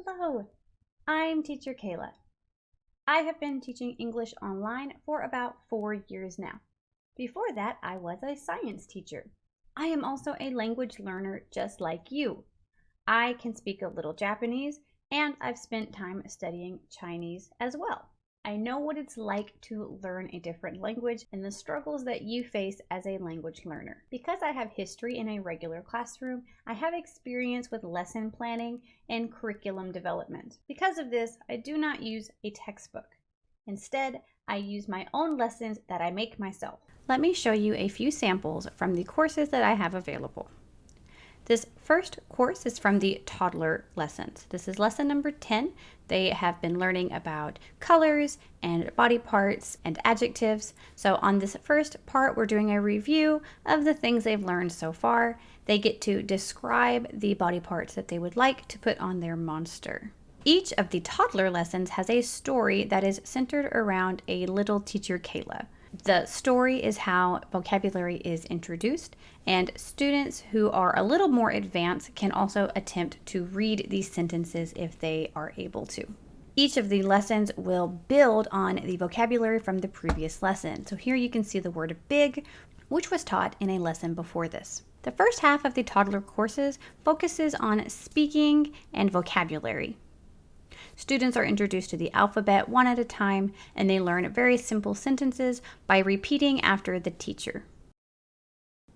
Hello, I'm teacher Kayla. I have been teaching English online for about 4 years now. Before that, I was a science teacher. I am also a language learner just like you. I can speak a little Japanese, and I've spent time studying Chinese as well. I know what it's like to learn a different language and the struggles that you face as a language learner. Because I have history in a regular classroom, I have experience with lesson planning and curriculum development. Because of this, I do not use a textbook. Instead, I use my own lessons that I make myself. Let me show you a few samples from the courses that I have available. This first course is from the toddler lessons. This is lesson number 10. They have been learning about colors and body parts and adjectives. So on this first part, we're doing a review of the things they've learned so far. They get to describe the body parts that they would like to put on their monster. Each of the toddler lessons has a story that is centered around a little teacher Kayla. The story is how vocabulary is introduced, and students who are a little more advanced can also attempt to read these sentences if they are able to. Each of the lessons will build on the vocabulary from the previous lesson. So here you can see the word big, which was taught in a lesson before this. The first half of the toddler courses focuses on speaking and vocabulary. Students are introduced to the alphabet one at a time, and they learn very simple sentences by repeating after the teacher.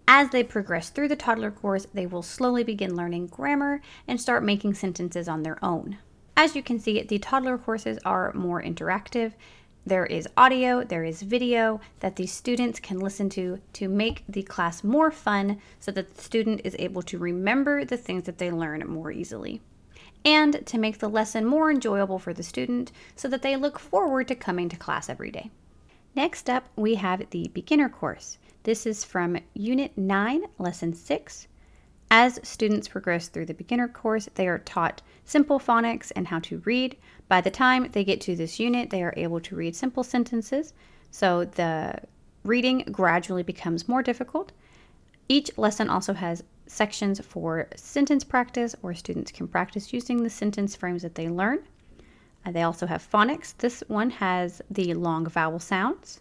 As they progress through the toddler course, they will slowly begin learning grammar and start making sentences on their own. As you can see, the toddler courses are more interactive. There is audio, there is video that the students can listen to make the class more fun so that the student is able to remember the things that they learn more easily, and to make the lesson more enjoyable for the student so that they look forward to coming to class every day. Next up, we have the beginner course. This is from Unit 9, Lesson 6. As students progress through the beginner course, they are taught simple phonics and how to read. By the time they get to this unit, they are able to read simple sentences, so the reading gradually becomes more difficult. Each lesson also has sections for sentence practice, where students can practice using the sentence frames that they learn. They also have phonics. This one has the long vowel sounds.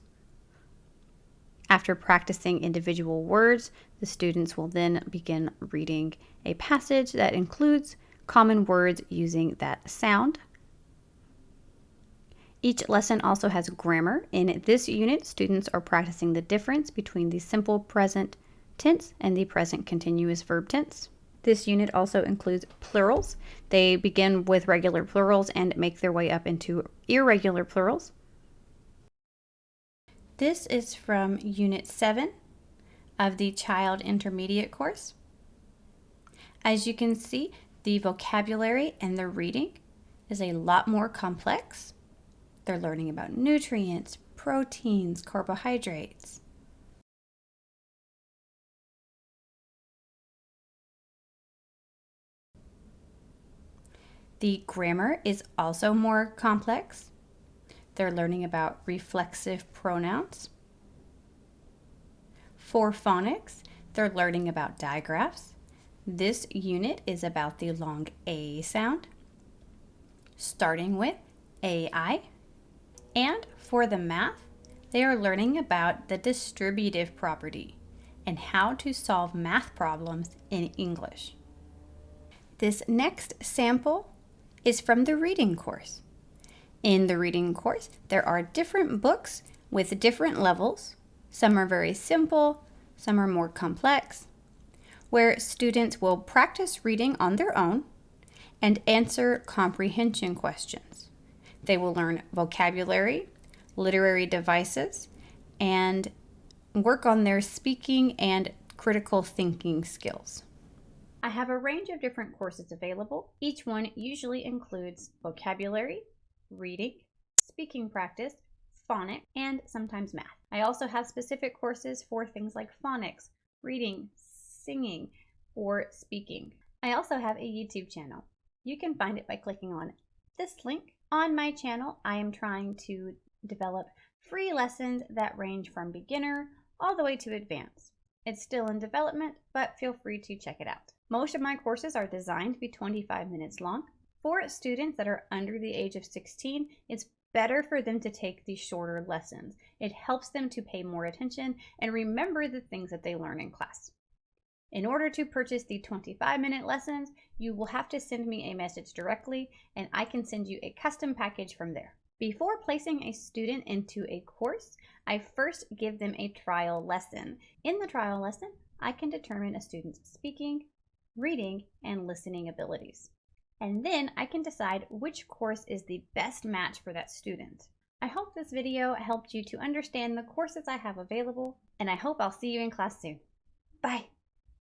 After practicing individual words, the students will then begin reading a passage that includes common words using that sound. Each lesson also has grammar. In this unit, students are practicing the difference between the simple present tense and the present continuous verb tense. This unit also includes plurals. They begin with regular plurals and make their way up into irregular plurals. This is from Unit 7 of the Child Intermediate course. As you can see, the vocabulary and the reading is a lot more complex. They're learning about nutrients, proteins, carbohydrates. The grammar is also more complex. They're learning about reflexive pronouns. For phonics, they're learning about digraphs. This unit is about the long A sound, starting with AI. And for the math, they are learning about the distributive property and how to solve math problems in English. This next sample is from the reading course. In the reading course, there are different books with different levels. Some are very simple, some are more complex, where students will practice reading on their own and answer comprehension questions. They will learn vocabulary, literary devices, and work on their speaking and critical thinking skills. I have a range of different courses available. Each one usually includes vocabulary, reading, speaking practice, phonics, and sometimes math. I also have specific courses for things like phonics, reading, singing, or speaking. I also have a YouTube channel. You can find it by clicking on this link. On my channel, I am trying to develop free lessons that range from beginner all the way to advanced. It's still in development, but feel free to check it out. Most of my courses are designed to be 25 minutes long. For students that are under the age of 16, it's better for them to take these shorter lessons. It helps them to pay more attention and remember the things that they learn in class. In order to purchase the 25-minute lessons, you will have to send me a message directly, and I can send you a custom package from there. Before placing a student into a course, I first give them a trial lesson. In the trial lesson, I can determine a student's speaking, reading, and listening abilities. And then I can decide which course is the best match for that student. I hope this video helped you to understand the courses I have available, and I hope I'll see you in class soon. Bye!